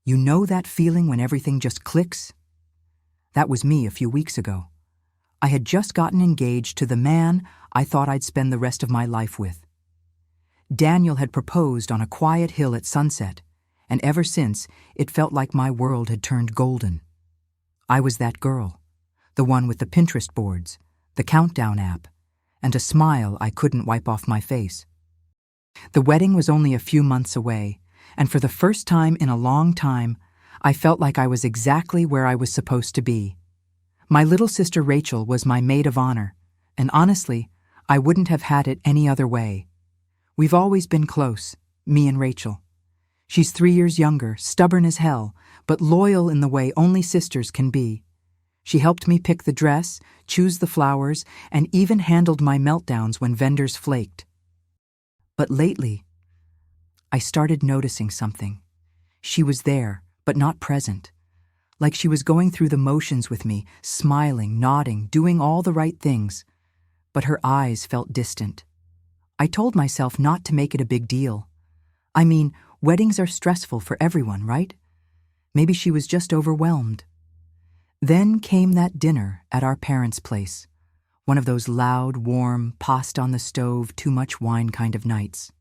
You know that feeling when everything just clicks? That was me a few weeks ago. I had just gotten engaged to the man I thought I'd spend the rest of my life with. Daniel had proposed on a quiet hill at sunset, and ever since, it felt like my world had turned golden. I was that girl, the one with the Pinterest boards, the countdown app, and a smile I couldn't wipe off my face. The wedding was only a few months away, and for the first time in a long time, I felt like I was exactly where I was supposed to be. My little sister Rachel was my maid of honor, and honestly, I wouldn't have had it any other way. We've always been close, me and Rachel. She's 3 years younger, stubborn as hell, but loyal in the way only sisters can be. She helped me pick the dress, choose the flowers, and even handled my meltdowns when vendors flaked. But lately, I started noticing something. She was there, but not present. Like she was going through the motions with me, smiling, nodding, doing all the right things. But her eyes felt distant. I told myself not to make it a big deal. I mean, weddings are stressful for everyone, right? Maybe she was just overwhelmed. Then came that dinner at our parents' place. One of those loud, warm, pasta on the stove, too much wine kind of nights.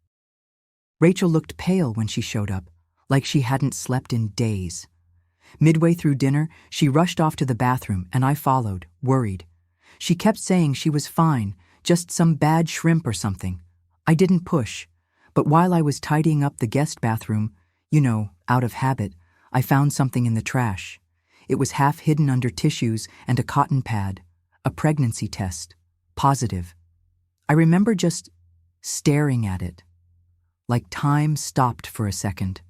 Rachel looked pale when she showed up, like she hadn't slept in days. Midway through dinner, she rushed off to the bathroom, and I followed, worried. She kept saying she was fine, just some bad shrimp or something. I didn't push, but while I was tidying up the guest bathroom, out of habit, I found something in the trash. It was half hidden under tissues and a cotton pad, a pregnancy test, positive. I remember just staring at it, like time stopped for a second.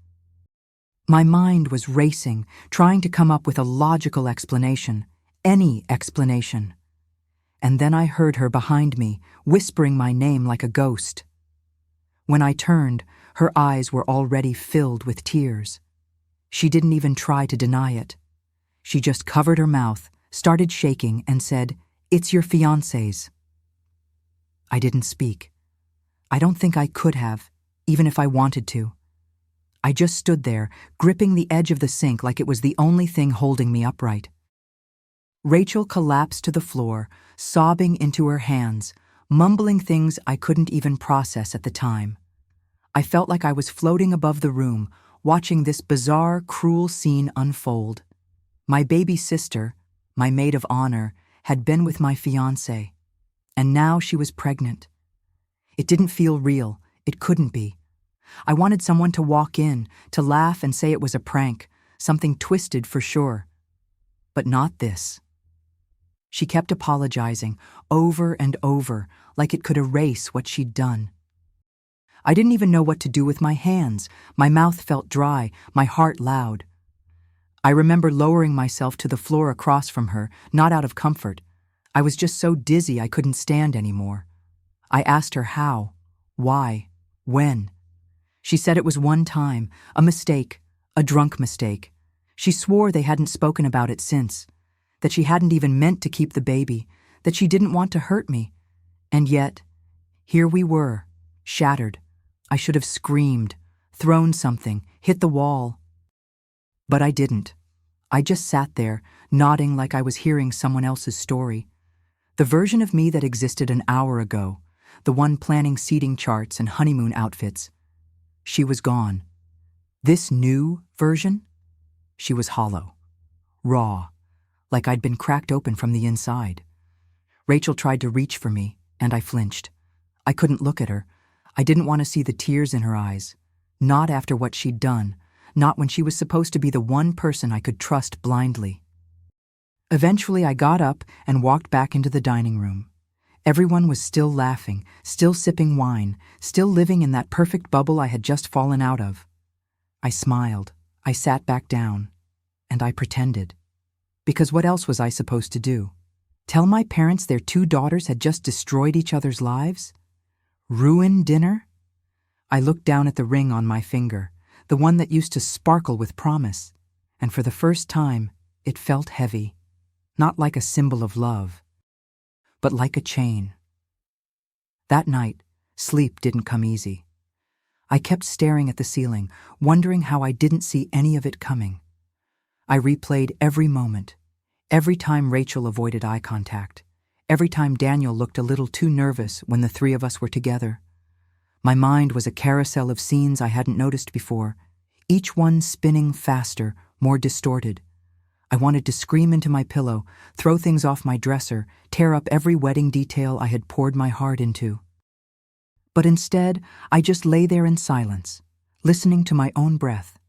My mind was racing, trying to come up with a logical explanation, any explanation. And then I heard her behind me, whispering my name like a ghost. When I turned, her eyes were already filled with tears. She didn't even try to deny it. She just covered her mouth, started shaking, and said, "It's your fiancé's." I didn't speak. I don't think I could have, even if I wanted to. I just stood there, gripping the edge of the sink like it was the only thing holding me upright. Rachel collapsed to the floor, sobbing into her hands, mumbling things I couldn't even process at the time. I felt like I was floating above the room, watching this bizarre, cruel scene unfold. My baby sister, my maid of honor, had been with my fiancé, and now she was pregnant. It didn't feel real. It couldn't be. I wanted someone to walk in, to laugh and say it was a prank, something twisted for sure. But not this. She kept apologizing, over and over, like it could erase what she'd done. I didn't even know what to do with my hands. My mouth felt dry, my heart loud. I remember lowering myself to the floor across from her, not out of comfort. I was just so dizzy I couldn't stand anymore. I asked her how, why, when. She said it was one time, a mistake, a drunk mistake. She swore they hadn't spoken about it since, that she hadn't even meant to keep the baby, that she didn't want to hurt me. And yet, here we were, shattered. I should have screamed, thrown something, hit the wall. But I didn't. I just sat there, nodding like I was hearing someone else's story. The version of me that existed an hour ago, the one planning seating charts and honeymoon outfits. She was gone. This new version? She was hollow, raw, like I'd been cracked open from the inside. Rachel tried to reach for me, and I flinched. I couldn't look at her. I didn't want to see the tears in her eyes. Not after what she'd done. Not when she was supposed to be the one person I could trust blindly. Eventually, I got up and walked back into the dining room. Everyone was still laughing, still sipping wine, still living in that perfect bubble I had just fallen out of. I smiled, I sat back down, and I pretended. Because what else was I supposed to do? Tell my parents their 2 daughters had just destroyed each other's lives? Ruin dinner? I looked down at the ring on my finger, the one that used to sparkle with promise, and for the first time, it felt heavy, not like a symbol of love, but like a chain. That night, sleep didn't come easy. I kept staring at the ceiling, wondering how I didn't see any of it coming. I replayed every moment, every time Rachel avoided eye contact, every time Daniel looked a little too nervous when the three of us were together. My mind was a carousel of scenes I hadn't noticed before, each one spinning faster, more distorted. I wanted to scream into my pillow, throw things off my dresser, tear up every wedding detail I had poured my heart into. But instead, I just lay there in silence, listening to my own breath,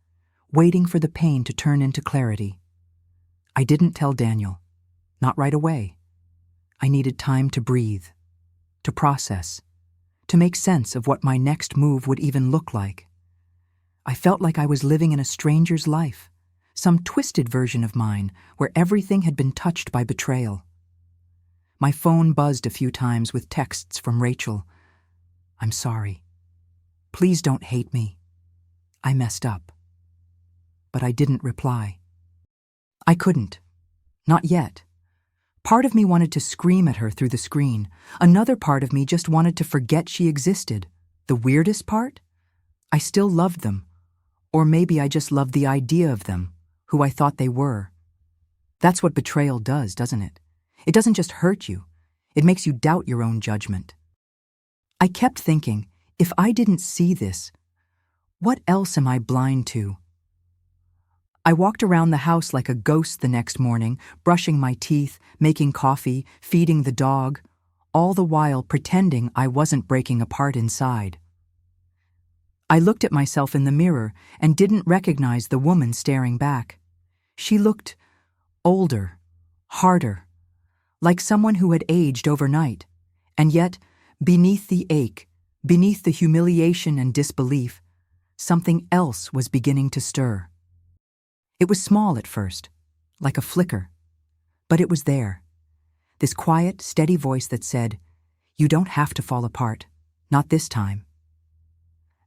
waiting for the pain to turn into clarity. I didn't tell Daniel, not right away. I needed time to breathe, to process, to make sense of what my next move would even look like. I felt like I was living in a stranger's life, some twisted version of mine where everything had been touched by betrayal. My phone buzzed a few times with texts from Rachel. "I'm sorry. Please don't hate me. I messed up." But I didn't reply. I couldn't. Not yet. Part of me wanted to scream at her through the screen. Another part of me just wanted to forget she existed. The weirdest part? I still loved them. Or maybe I just loved the idea of them, who I thought they were. That's what betrayal does, doesn't it? It doesn't just hurt you. It makes you doubt your own judgment. I kept thinking, if I didn't see this, what else am I blind to? I walked around the house like a ghost the next morning, brushing my teeth, making coffee, feeding the dog, all the while pretending I wasn't breaking apart inside. I looked at myself in the mirror and didn't recognize the woman staring back. She looked older, harder, like someone who had aged overnight. And yet, beneath the ache, beneath the humiliation and disbelief, something else was beginning to stir. It was small at first, like a flicker, but it was there. This quiet, steady voice that said, "You don't have to fall apart, not this time."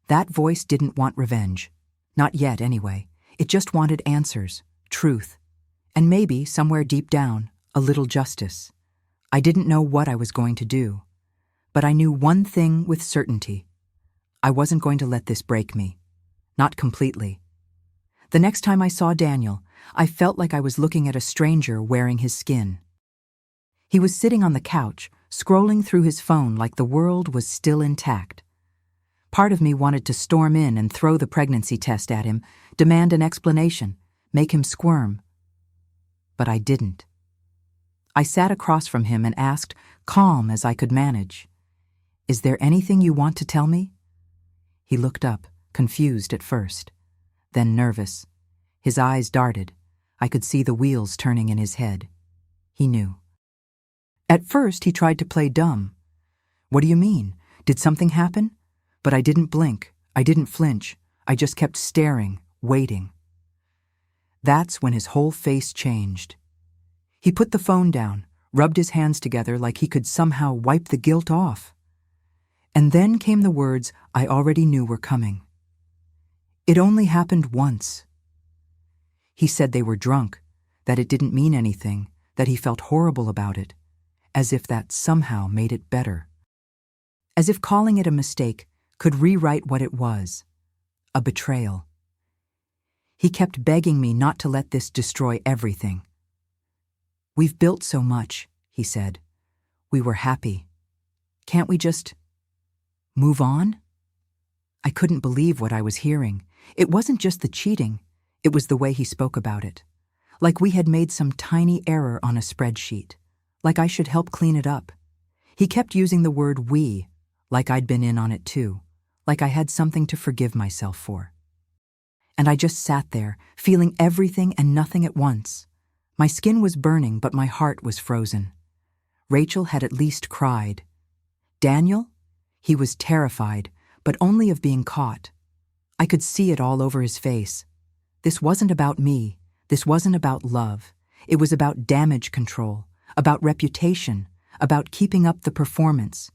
That voice didn't want revenge. Not yet, anyway. It just wanted answers, truth, and maybe, somewhere deep down, a little justice. I didn't know what I was going to do, but I knew one thing with certainty. I wasn't going to let this break me. Not completely. The next time I saw Daniel, I felt like I was looking at a stranger wearing his skin. He was sitting on the couch, scrolling through his phone like the world was still intact. Part of me wanted to storm in and throw the pregnancy test at him, demand an explanation, make him squirm. But I didn't. I sat across from him and asked, calm as I could manage, "Is there anything you want to tell me?" He looked up, confused at first, then nervous. His eyes darted. I could see the wheels turning in his head. He knew. At first, he tried to play dumb. "What do you mean? Did something happen?" But I didn't blink. I didn't flinch. I just kept staring, waiting. That's when his whole face changed. He put the phone down, rubbed his hands together like he could somehow wipe the guilt off. And then came the words I already knew were coming. "It only happened once." He said they were drunk, that it didn't mean anything, that he felt horrible about it, as if that somehow made it better. As if calling it a mistake could rewrite what it was, a betrayal. He kept begging me not to let this destroy everything. "We've built so much," he said. "We were happy. Can't we just move on?" I couldn't believe what I was hearing. It wasn't just the cheating, it was the way he spoke about it. Like we had made some tiny error on a spreadsheet, like I should help clean it up. He kept using the word we, like I'd been in on it too, like I had something to forgive myself for. And I just sat there, feeling everything and nothing at once. My skin was burning, but my heart was frozen. Rachel had at least cried. Daniel? He was terrified, but only of being caught. I could see it all over his face. This wasn't about me. This wasn't about love. It was about damage control, about reputation, about keeping up the performance.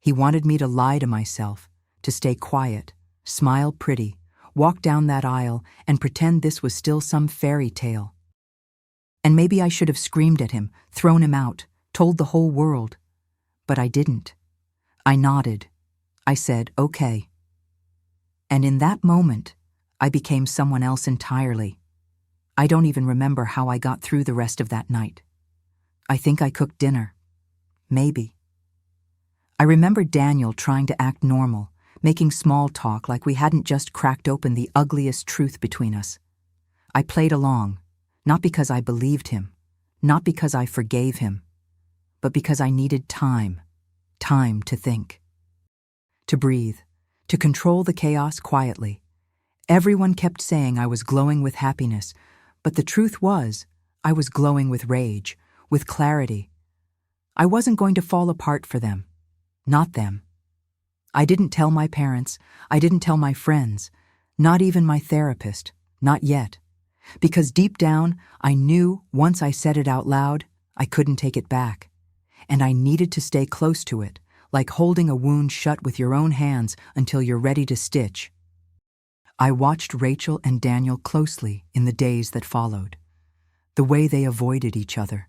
He wanted me to lie to myself, to stay quiet, smile pretty, walk down that aisle, and pretend this was still some fairy tale. And maybe I should have screamed at him, thrown him out, told the whole world. But I didn't. I nodded. I said, "Okay." And in that moment, I became someone else entirely. I don't even remember how I got through the rest of that night. I think I cooked dinner. Maybe. I remember Daniel trying to act normal, making small talk like we hadn't just cracked open the ugliest truth between us. I played along, not because I believed him, not because I forgave him, but because I needed time to think, to breathe, to control the chaos quietly. Everyone kept saying I was glowing with happiness, but the truth was, I was glowing with rage, with clarity. I wasn't going to fall apart for them. Not them. I didn't tell my parents, I didn't tell my friends, not even my therapist, not yet. Because deep down, I knew once I said it out loud, I couldn't take it back. And I needed to stay close to it, like holding a wound shut with your own hands until you're ready to stitch. I watched Rachel and Daniel closely in the days that followed. The way they avoided each other.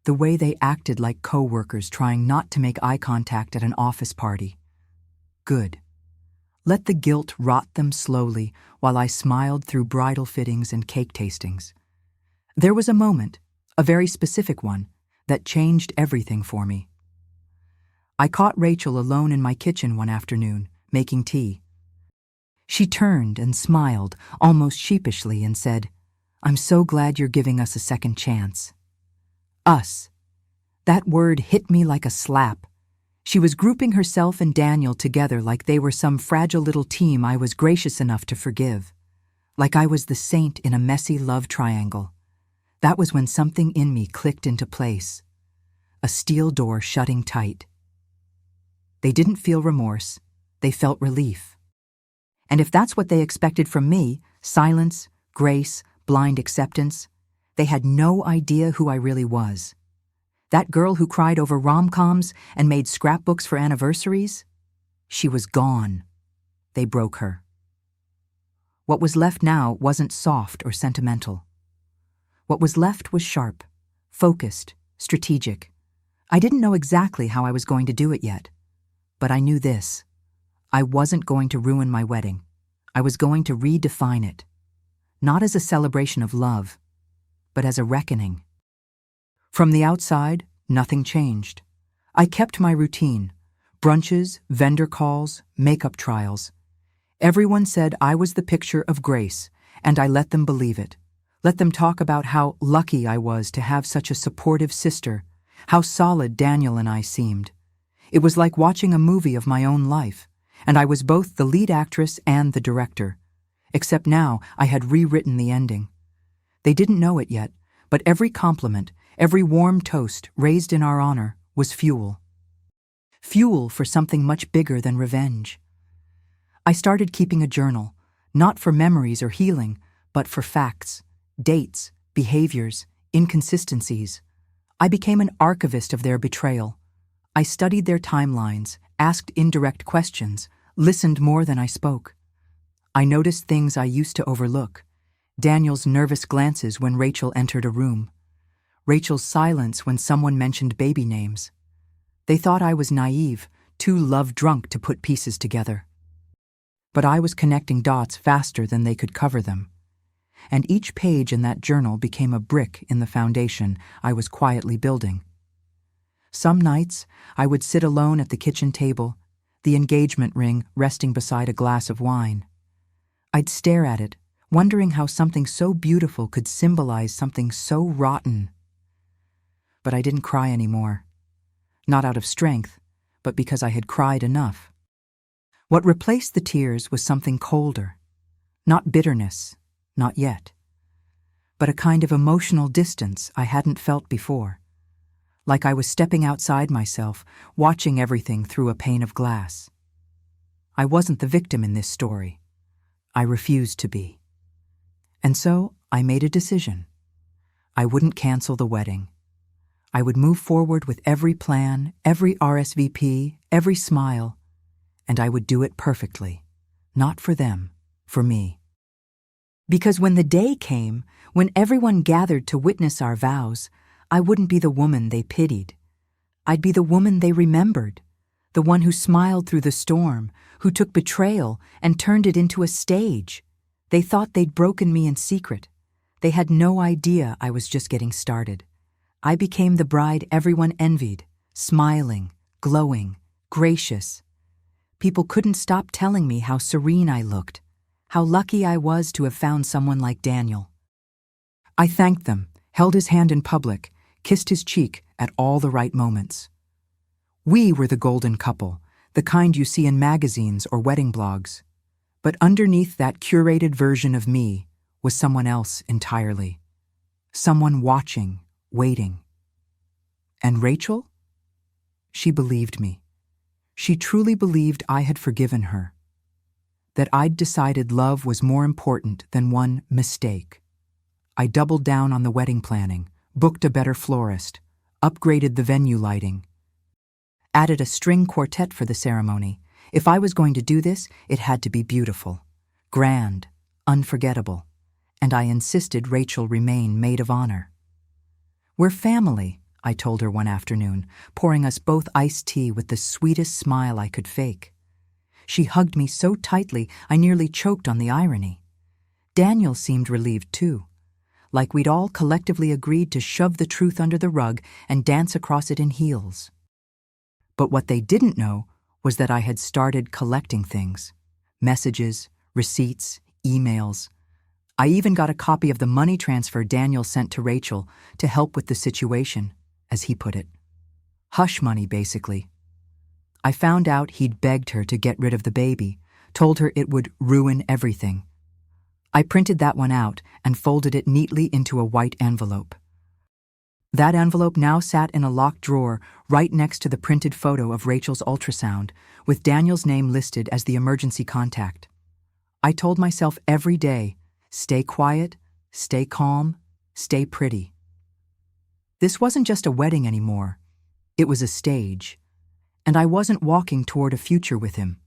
The way they acted like co-workers trying not to make eye contact at an office party. Good. Let the guilt rot them slowly while I smiled through bridal fittings and cake tastings. There was a moment, a very specific one, that changed everything for me. I caught Rachel alone in my kitchen one afternoon, making tea. She turned and smiled, almost sheepishly, and said, "I'm so glad you're giving us a second chance." Us. That word hit me like a slap. She was grouping herself and Daniel together like they were some fragile little team I was gracious enough to forgive. Like I was the saint in a messy love triangle. That was when something in me clicked into place. A steel door shutting tight. They didn't feel remorse. They felt relief. And if that's what they expected from me, silence, grace, blind acceptance, they had no idea who I really was. That girl who cried over rom-coms and made scrapbooks for anniversaries? She was gone. They broke her. What was left now wasn't soft or sentimental. What was left was sharp, focused, strategic. I didn't know exactly how I was going to do it yet, but I knew this. I wasn't going to ruin my wedding. I was going to redefine it, not as a celebration of love, but as a reckoning. From the outside, nothing changed. I kept my routine. Brunches, vendor calls, makeup trials. Everyone said I was the picture of grace, and I let them believe it. Let them talk about how lucky I was to have such a supportive sister, how solid Daniel and I seemed. It was like watching a movie of my own life, and I was both the lead actress and the director. Except now I had rewritten the ending. They didn't know it yet, but every compliment, every warm toast raised in our honor was fuel. Fuel for something much bigger than revenge. I started keeping a journal, not for memories or healing, but for facts, dates, behaviors, inconsistencies. I became an archivist of their betrayal. I studied their timelines, asked indirect questions, listened more than I spoke. I noticed things I used to overlook. Daniel's nervous glances when Rachel entered a room. Rachel's silence when someone mentioned baby names. They thought I was naive, too love-drunk to put pieces together. But I was connecting dots faster than they could cover them. And each page in that journal became a brick in the foundation I was quietly building. Some nights, I would sit alone at the kitchen table, the engagement ring resting beside a glass of wine. I'd stare at it, wondering how something so beautiful could symbolize something so rotten. But I didn't cry anymore. Not out of strength, but because I had cried enough. What replaced the tears was something colder. Not bitterness, not yet. But a kind of emotional distance I hadn't felt before. Like I was stepping outside myself, watching everything through a pane of glass. I wasn't the victim in this story. I refused to be. And so I made a decision. I wouldn't cancel the wedding. I would move forward with every plan, every RSVP, every smile, and I would do it perfectly. Not for them, for me. Because when the day came, when everyone gathered to witness our vows, I wouldn't be the woman they pitied. I'd be the woman they remembered, The one who smiled through the storm, who took betrayal and turned it into a stage. They thought they'd broken me in secret. They had no idea I was just getting started. I became the bride everyone envied, smiling, glowing, gracious. People couldn't stop telling me how serene I looked, how lucky I was to have found someone like Daniel. I thanked them, held his hand in public, kissed his cheek at all the right moments. We were the golden couple, the kind you see in magazines or wedding blogs. But underneath that curated version of me was someone else entirely. Someone watching, waiting. And Rachel? She believed me. She truly believed I had forgiven her. That I'd decided love was more important than one mistake. I doubled down on the wedding planning, booked a better florist, upgraded the venue lighting, added a string quartet for the ceremony. If I was going to do this, it had to be beautiful, grand, unforgettable, and I insisted Rachel remain maid of honor. "We're family," I told her one afternoon, pouring us both iced tea with the sweetest smile I could fake. She hugged me so tightly I nearly choked on the irony. Daniel seemed relieved too, like we'd all collectively agreed to shove the truth under the rug and dance across it in heels. But what they didn't know was that I had started collecting things. Messages, receipts, emails. I even got a copy of the money transfer Daniel sent to Rachel to help with the situation, as he put it. Hush money, basically. I found out he'd begged her to get rid of the baby, told her it would ruin everything. I printed that one out and folded it neatly into a white envelope. That envelope now sat in a locked drawer right next to the printed photo of Rachel's ultrasound, with Daniel's name listed as the emergency contact. I told myself every day, stay quiet, stay calm, stay pretty. This wasn't just a wedding anymore. It was a stage. And I wasn't walking toward a future with him.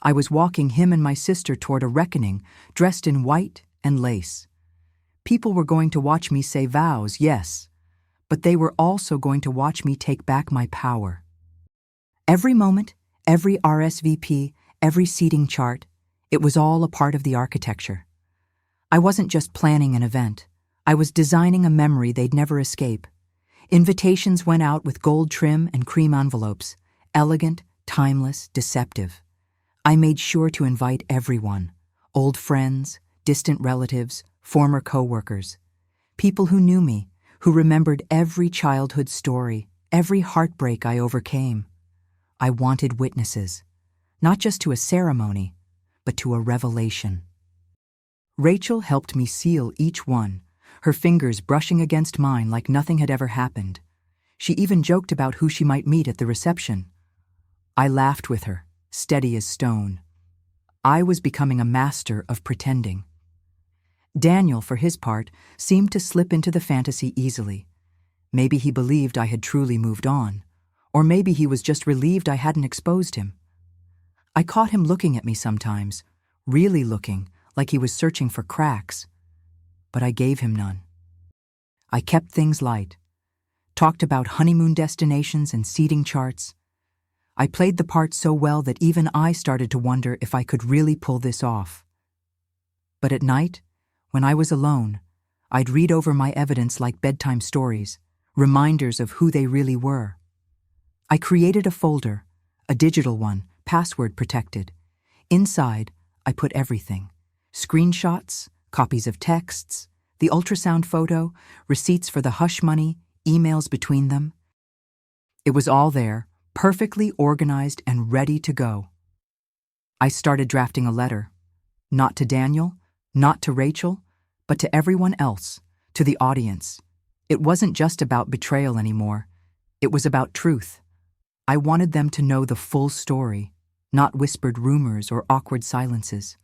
I was walking him and my sister toward a reckoning, dressed in white and lace. People were going to watch me say vows, yes, but they were also going to watch me take back my power. Every moment, every RSVP, every seating chart, it was all a part of the architecture. I wasn't just planning an event. I was designing a memory they'd never escape. Invitations went out with gold trim and cream envelopes, elegant, timeless, deceptive. I made sure to invite everyone, old friends, distant relatives, former co-workers, people who knew me, who remembered every childhood story, every heartbreak I overcame. I wanted witnesses, not just to a ceremony, but to a revelation. Rachel helped me seal each one, her fingers brushing against mine like nothing had ever happened. She even joked about who she might meet at the reception. I laughed with her, steady as stone. I was becoming a master of pretending. Daniel, for his part, seemed to slip into the fantasy easily. Maybe he believed I had truly moved on, or maybe he was just relieved I hadn't exposed him. I caught him looking at me sometimes, really looking, like he was searching for cracks. But I gave him none. I kept things light, talked about honeymoon destinations and seating charts. I played the part so well that even I started to wonder if I could really pull this off. But at night, when I was alone, I'd read over my evidence like bedtime stories, reminders of who they really were. I created a folder, a digital one, password protected. Inside, I put everything: screenshots, copies of texts, the ultrasound photo, receipts for the hush money, emails between them. It was all there, perfectly organized and ready to go. I started drafting a letter, not to Daniel, not to Rachel, but to everyone else, to the audience. It wasn't just about betrayal anymore. It was about truth. I wanted them to know the full story, not whispered rumors or awkward silences.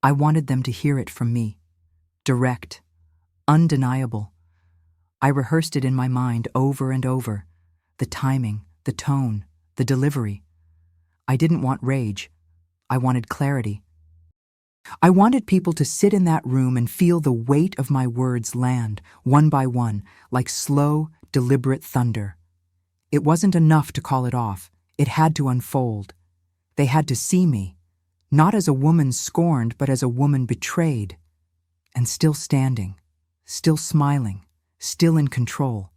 I wanted them to hear it from me, direct, undeniable. I rehearsed it in my mind over and over, the timing, the tone, the delivery. I didn't want rage. I wanted clarity. I wanted people to sit in that room and feel the weight of my words land, one by one, like slow, deliberate thunder. It wasn't enough to call it off. It had to unfold. They had to see me, not as a woman scorned, but as a woman betrayed. And still standing, still smiling, still in control.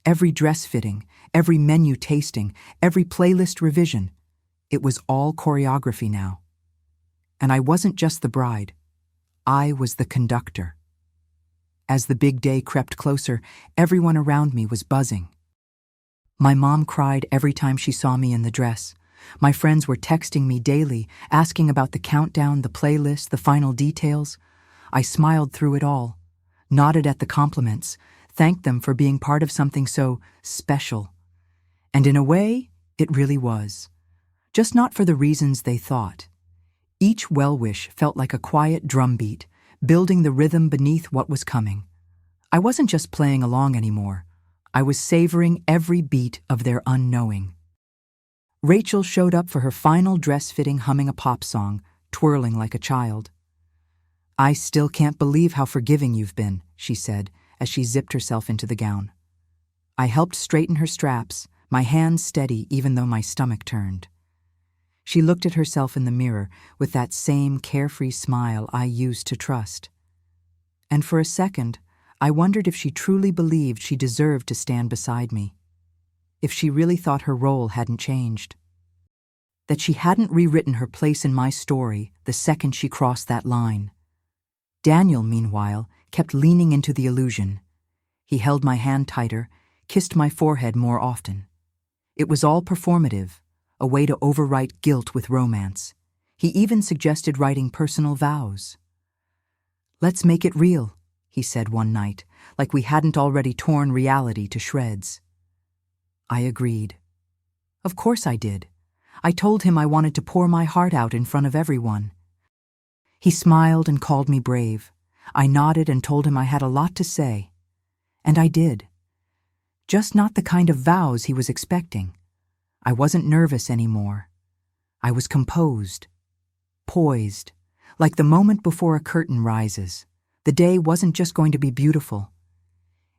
Every dress fitting, every menu tasting, every playlist revision. It was all choreography now. And I wasn't just the bride. I was the conductor. As the big day crept closer, everyone around me was buzzing. My mom cried every time she saw me in the dress. My friends were texting me daily, asking about the countdown, the playlist, the final details. I smiled through it all, nodded at the compliments, thanked them for being part of something so special. And in a way, it really was. Just not for the reasons they thought. Each well-wish felt like a quiet drumbeat, building the rhythm beneath what was coming. I wasn't just playing along anymore. I was savoring every beat of their unknowing. Rachel showed up for her final dress-fitting, humming a pop song, twirling like a child. "I still can't believe how forgiving you've been," she said, as she zipped herself into the gown. I helped straighten her straps, my hands steady even though my stomach turned. She looked at herself in the mirror with that same carefree smile I used to trust. And for a second, I wondered if she truly believed she deserved to stand beside me. If she really thought her role hadn't changed. That she hadn't rewritten her place in my story the second she crossed that line. Daniel, meanwhile, kept leaning into the illusion. He held my hand tighter, kissed my forehead more often. It was all performative, a way to overwrite guilt with romance. He even suggested writing personal vows. "Let's make it real," he said one night, like we hadn't already torn reality to shreds. I agreed. Of course I did. I told him I wanted to pour my heart out in front of everyone. He smiled and called me brave. I nodded and told him I had a lot to say. And I did. Just not the kind of vows he was expecting. I wasn't nervous anymore. I was composed, poised, like the moment before a curtain rises. The day wasn't just going to be beautiful.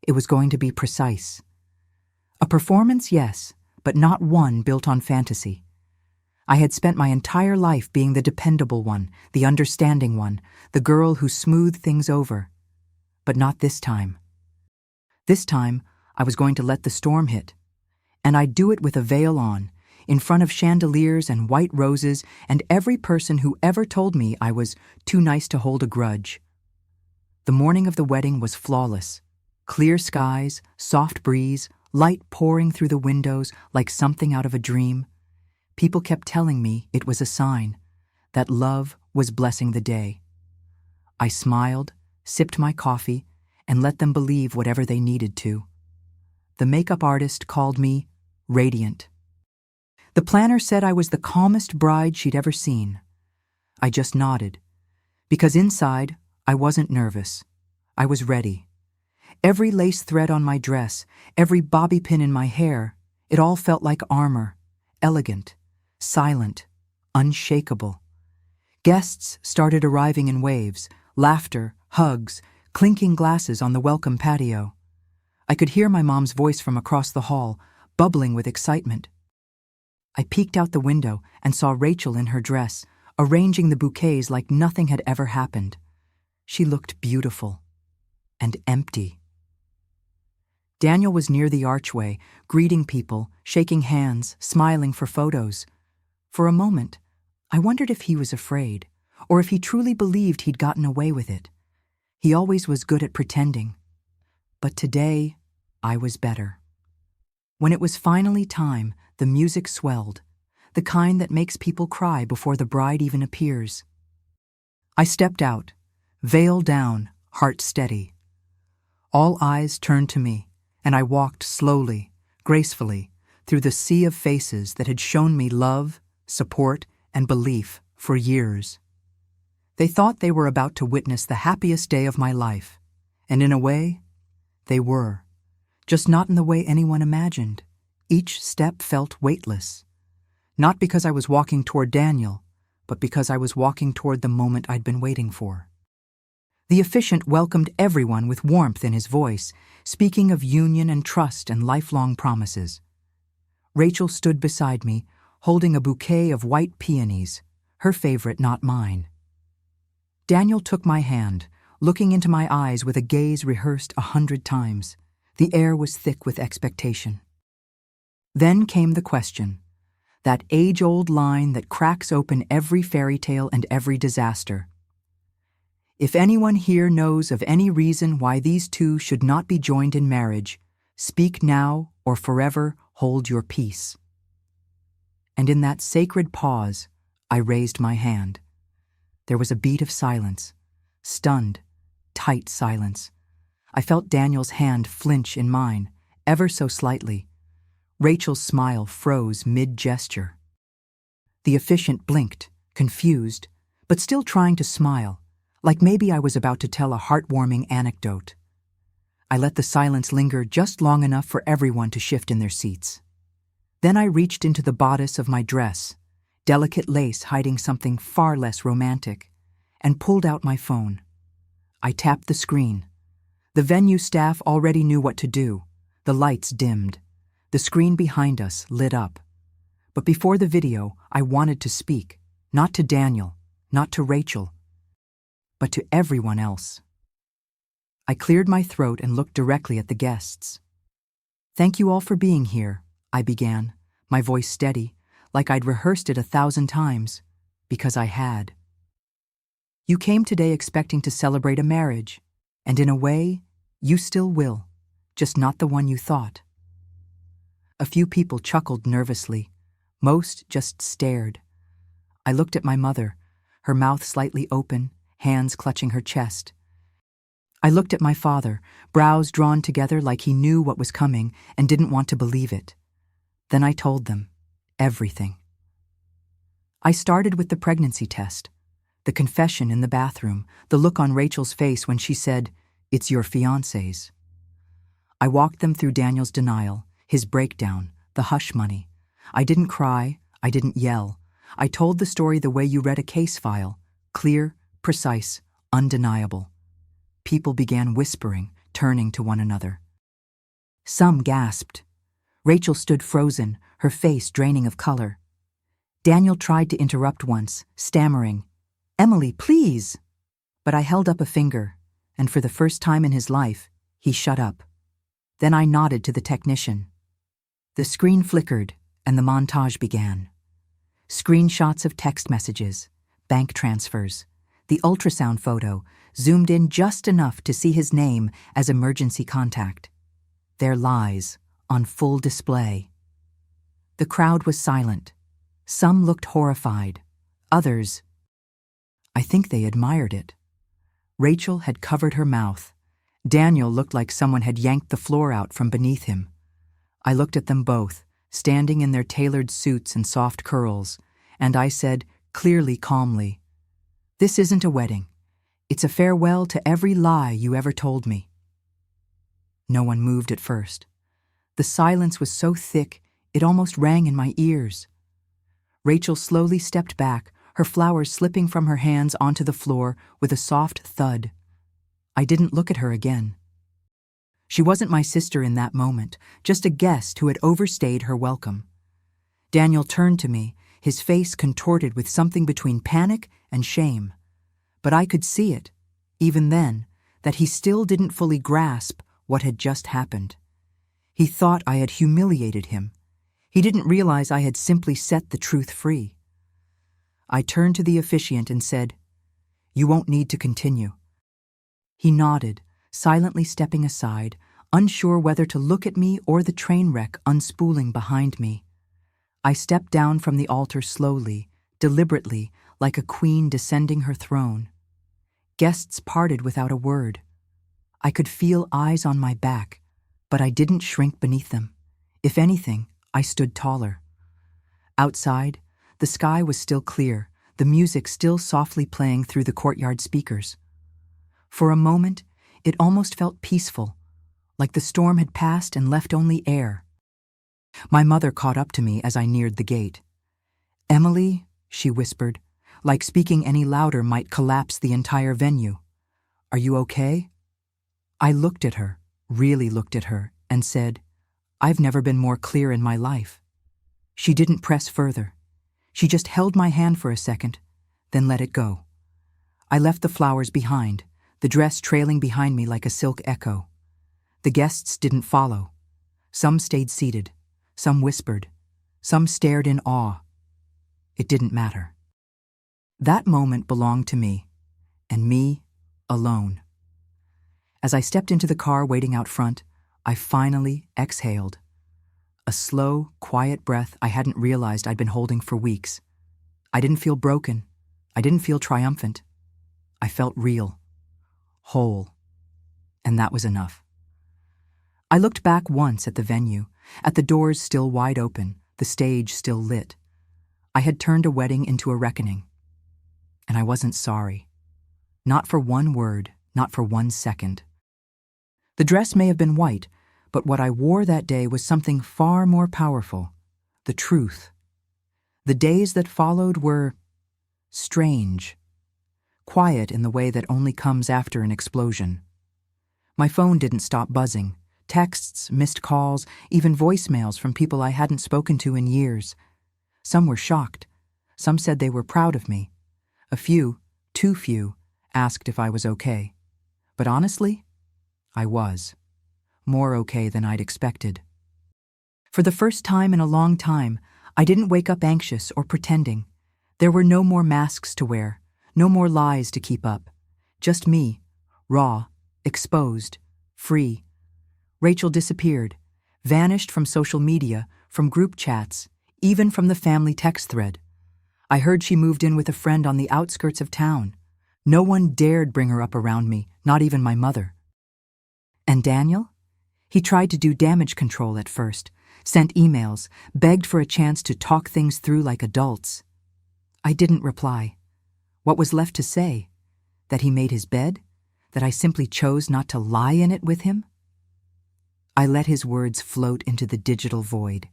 It was going to be precise. A performance, yes, but not one built on fantasy. I had spent my entire life being the dependable one, the understanding one, the girl who smoothed things over. But not this time. This time, I was going to let the storm hit. And I'd do it with a veil on, in front of chandeliers and white roses and every person who ever told me I was too nice to hold a grudge. The morning of the wedding was flawless. Clear skies, soft breeze, light pouring through the windows like something out of a dream. People kept telling me it was a sign that love was blessing the day. I smiled, sipped my coffee, and let them believe whatever they needed to. The makeup artist called me radiant. The planner said I was the calmest bride she'd ever seen. I just nodded, because inside I wasn't nervous. I was ready. Every lace thread on my dress, every bobby pin in my hair, it all felt like armor, elegant, silent, unshakable. Guests started arriving in waves, laughter, hugs, clinking glasses on the welcome patio. I could hear my mom's voice from across the hall, bubbling with excitement. I peeked out the window and saw Rachel in her dress, arranging the bouquets like nothing had ever happened. She looked beautiful and empty. Daniel was near the archway, greeting people, shaking hands, smiling for photos. For a moment, I wondered if he was afraid, or if he truly believed he'd gotten away with it. He always was good at pretending. But today, I was better. When it was finally time, the music swelled, the kind that makes people cry before the bride even appears. I stepped out, veil down, heart steady. All eyes turned to me, and I walked slowly, gracefully, through the sea of faces that had shown me love, support, and belief for years. They thought they were about to witness the happiest day of my life, and in a way, they were. Just not in the way anyone imagined. Each step felt weightless. Not because I was walking toward Daniel, but because I was walking toward the moment I'd been waiting for. The officiant welcomed everyone with warmth in his voice, speaking of union and trust and lifelong promises. Rachel stood beside me, holding a bouquet of white peonies, her favorite, not mine. Daniel took my hand, looking into my eyes with a gaze rehearsed 100 times. The air was thick with expectation. Then came the question, that age-old line that cracks open every fairy tale and every disaster. If anyone here knows of any reason why these two should not be joined in marriage, speak now or forever hold your peace. And in that sacred pause, I raised my hand. There was a beat of silence, stunned, tight silence. I felt Daniel's hand flinch in mine, ever so slightly. Rachel's smile froze mid-gesture. The officiant blinked, confused, but still trying to smile, like maybe I was about to tell a heartwarming anecdote. I let the silence linger just long enough for everyone to shift in their seats. Then I reached into the bodice of my dress, delicate lace hiding something far less romantic, and pulled out my phone. I tapped the screen. The venue staff already knew what to do. The lights dimmed. The screen behind us lit up. But before the video, I wanted to speak, not to Daniel, not to Rachel, but to everyone else. I cleared my throat and looked directly at the guests. "Thank you all for being here," I began, my voice steady, like I'd rehearsed it 1,000 times, because I had. "You came today expecting to celebrate a marriage, and in a way, you still will, just not the one you thought." A few people chuckled nervously. Most just stared. I looked at my mother, her mouth slightly open, hands clutching her chest. I looked at my father, brows drawn together like he knew what was coming and didn't want to believe it. Then I told them everything. I started with the pregnancy test, the confession in the bathroom, the look on Rachel's face when she said, "It's your fiancé's." I walked them through Daniel's denial, his breakdown, the hush money. I didn't cry, I didn't yell. I told the story the way you read a case file, clear, precise, undeniable. People began whispering, turning to one another. Some gasped. Rachel stood frozen, her face draining of color. Daniel tried to interrupt once, stammering, "Emily, please!" But I held up a finger, and for the first time in his life, he shut up. Then I nodded to the technician. The screen flickered, and the montage began. Screenshots of text messages, bank transfers, the ultrasound photo, zoomed in just enough to see his name as emergency contact. Their lies, on full display. The crowd was silent. Some looked horrified. Others, I think they admired it. Rachel had covered her mouth. Daniel looked like someone had yanked the floor out from beneath him. I looked at them both, standing in their tailored suits and soft curls, and I said, clearly, calmly, "This isn't a wedding. It's a farewell to every lie you ever told me." No one moved at first. The silence was so thick, it almost rang in my ears. Rachel slowly stepped back, her flowers slipping from her hands onto the floor with a soft thud. I didn't look at her again. She wasn't my sister in that moment, just a guest who had overstayed her welcome. Daniel turned to me, his face contorted with something between panic and shame. But I could see it, even then, that he still didn't fully grasp what had just happened. He thought I had humiliated him. He didn't realize I had simply set the truth free. I turned to the officiant and said, "You won't need to continue." He nodded, silently stepping aside, unsure whether to look at me or the train wreck unspooling behind me. I stepped down from the altar slowly, deliberately, like a queen descending her throne. Guests parted without a word. I could feel eyes on my back, but I didn't shrink beneath them. If anything, I stood taller. Outside, the sky was still clear, the music still softly playing through the courtyard speakers. For a moment, it almost felt peaceful, like the storm had passed and left only air. My mother caught up to me as I neared the gate. "Emily," she whispered, like speaking any louder might collapse the entire venue. "Are you okay?" I looked at her, really looked at her, and said, "I've never been more clear in my life." She didn't press further. She just held my hand for a second, then let it go. I left the flowers behind, the dress trailing behind me like a silk echo. The guests didn't follow. Some stayed seated, some whispered, some stared in awe. It didn't matter. That moment belonged to me, and me alone. As I stepped into the car waiting out front, I finally exhaled. A slow, quiet breath I hadn't realized I'd been holding for weeks. I didn't feel broken. I didn't feel triumphant. I felt real, whole, and that was enough. I looked back once at the venue, at the doors still wide open, the stage still lit. I had turned a wedding into a reckoning. And I wasn't sorry. Not for one word, not for 1 second. The dress may have been white, but what I wore that day was something far more powerful, the truth. The days that followed were strange, quiet in the way that only comes after an explosion. My phone didn't stop buzzing. Texts, missed calls, even voicemails from people I hadn't spoken to in years. Some were shocked. Some said they were proud of me. A few, too few, asked if I was okay. But honestly, I was. More okay than I'd expected. For the first time in a long time, I didn't wake up anxious or pretending. There were no more masks to wear, no more lies to keep up. Just me, raw, exposed, free. Rachel disappeared, vanished from social media, from group chats, even from the family text thread. I heard she moved in with a friend on the outskirts of town. No one dared bring her up around me, not even my mother. And Daniel? He tried to do damage control at first, sent emails, begged for a chance to talk things through like adults. I didn't reply. What was left to say? That he made his bed? That I simply chose not to lie in it with him? I let his words float into the digital void.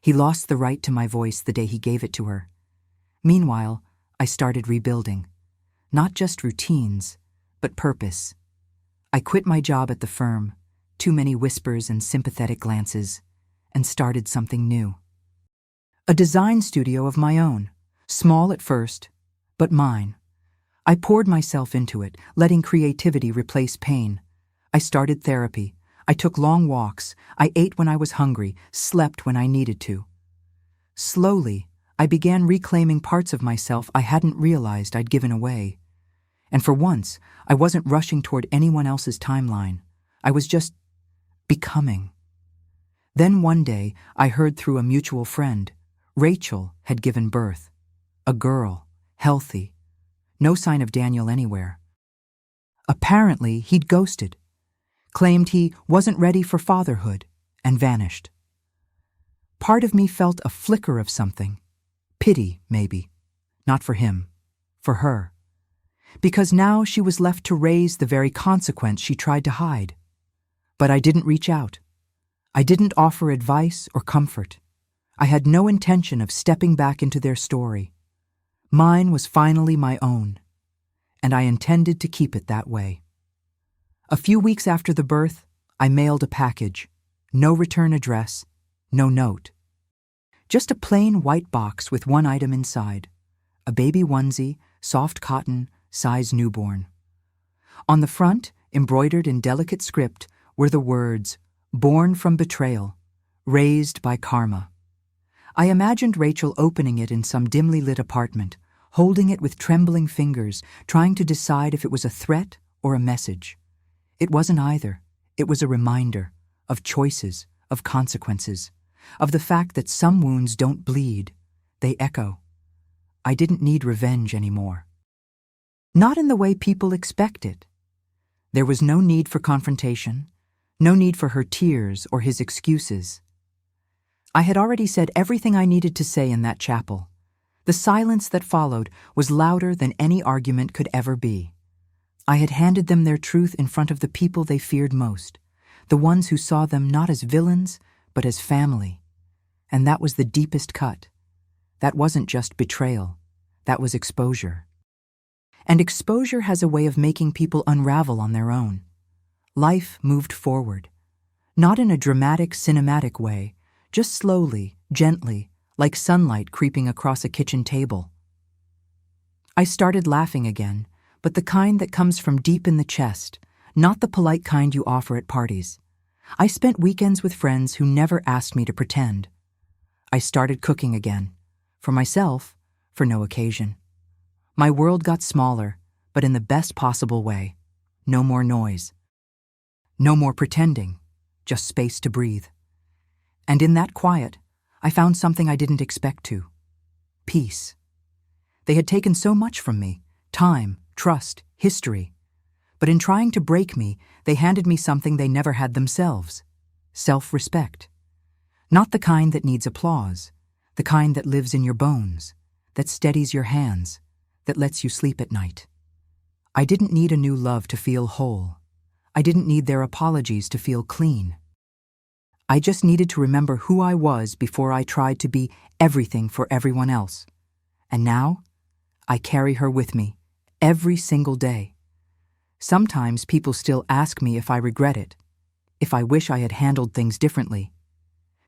He lost the right to my voice the day he gave it to her. Meanwhile, I started rebuilding. Not just routines, but purpose. I quit my job at the firm, too many whispers and sympathetic glances, and started something new. A design studio of my own, small at first, but mine. I poured myself into it, letting creativity replace pain. I started therapy. I took long walks. I ate when I was hungry, slept when I needed to. Slowly, I began reclaiming parts of myself I hadn't realized I'd given away. And for once, I wasn't rushing toward anyone else's timeline. I was just becoming. Then one day, I heard through a mutual friend, Rachel had given birth. A girl, healthy. No sign of Daniel anywhere. Apparently, he'd ghosted, claimed he wasn't ready for fatherhood, and vanished. Part of me felt a flicker of something. Pity, maybe. Not for him. For her. Because now she was left to raise the very consequence she tried to hide. But I didn't reach out. I didn't offer advice or comfort. I had no intention of stepping back into their story. Mine was finally my own, and I intended to keep it that way. A few weeks after the birth, I mailed a package. No return address, no note. Just a plain white box with one item inside. A baby onesie, soft cotton, size newborn. On the front, embroidered in delicate script, were the words, "Born from betrayal, raised by karma." I imagined Rachel opening it in some dimly lit apartment, holding it with trembling fingers, trying to decide if it was a threat or a message. It wasn't either. It was a reminder of choices, of consequences, of the fact that some wounds don't bleed, they echo. I didn't need revenge anymore. Not in the way people expect it. There was no need for confrontation, no need for her tears or his excuses. I had already said everything I needed to say in that chapel. The silence that followed was louder than any argument could ever be. I had handed them their truth in front of the people they feared most, the ones who saw them not as villains, but as family. And that was the deepest cut. That wasn't just betrayal. That was exposure. And exposure has a way of making people unravel on their own. Life moved forward. Not in a dramatic, cinematic way, just slowly, gently, like sunlight creeping across a kitchen table. I started laughing again, but the kind that comes from deep in the chest, not the polite kind you offer at parties. I spent weekends with friends who never asked me to pretend. I started cooking again, for myself, for no occasion. My world got smaller, but in the best possible way. No more noise. No more pretending, just space to breathe. And in that quiet, I found something I didn't expect to. Peace. They had taken so much from me, time, trust, history. But in trying to break me, they handed me something they never had themselves. Self-respect. Not the kind that needs applause, the kind that lives in your bones, that steadies your hands, that lets you sleep at night. I didn't need a new love to feel whole. I didn't need their apologies to feel clean. I just needed to remember who I was before I tried to be everything for everyone else. And now, I carry her with me, every single day. Sometimes people still ask me if I regret it, if I wish I had handled things differently.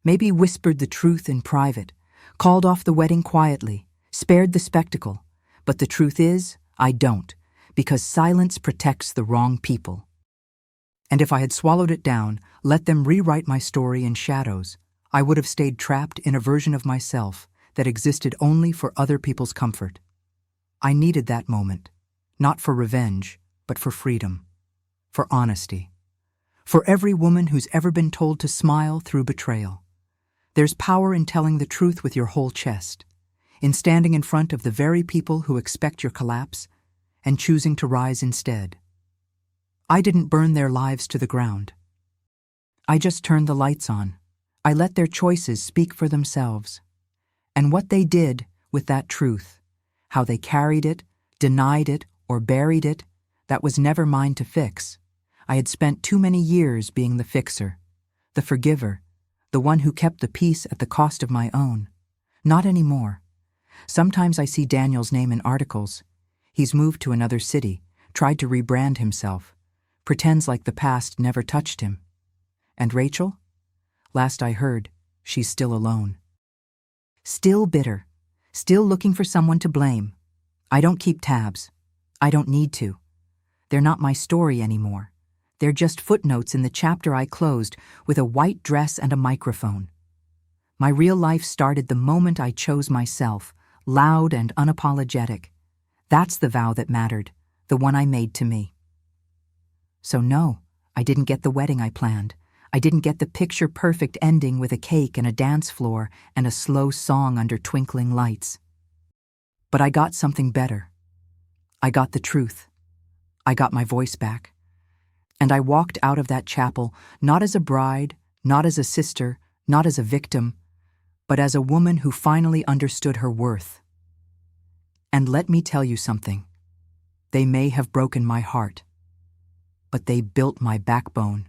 Maybe whispered the truth in private, called off the wedding quietly, spared the spectacle. But the truth is, I don't, because silence protects the wrong people. And if I had swallowed it down, let them rewrite my story in shadows, I would have stayed trapped in a version of myself that existed only for other people's comfort. I needed that moment, not for revenge, but for freedom, for honesty. For every woman who's ever been told to smile through betrayal. There's power in telling the truth with your whole chest, in standing in front of the very people who expect your collapse and choosing to rise instead. I didn't burn their lives to the ground. I just turned the lights on. I let their choices speak for themselves. And what they did with that truth, how they carried it, denied it, or buried it, that was never mine to fix. I had spent too many years being the fixer, the forgiver, the one who kept the peace at the cost of my own. Not anymore. Sometimes I see Daniel's name in articles. He's moved to another city, tried to rebrand himself, pretends like the past never touched him. And Rachel? Last I heard, she's still alone. Still bitter, still looking for someone to blame. I don't keep tabs. I don't need to. They're not my story anymore. They're just footnotes in the chapter I closed with a white dress and a microphone. My real life started the moment I chose myself, loud and unapologetic. That's the vow that mattered, the one I made to me. So no, I didn't get the wedding I planned. I didn't get the picture-perfect ending with a cake and a dance floor and a slow song under twinkling lights. But I got something better. I got the truth. I got my voice back. And I walked out of that chapel not as a bride, not as a sister, not as a victim, but as a woman who finally understood her worth. And let me tell you something. They may have broken my heart, but they built my backbone.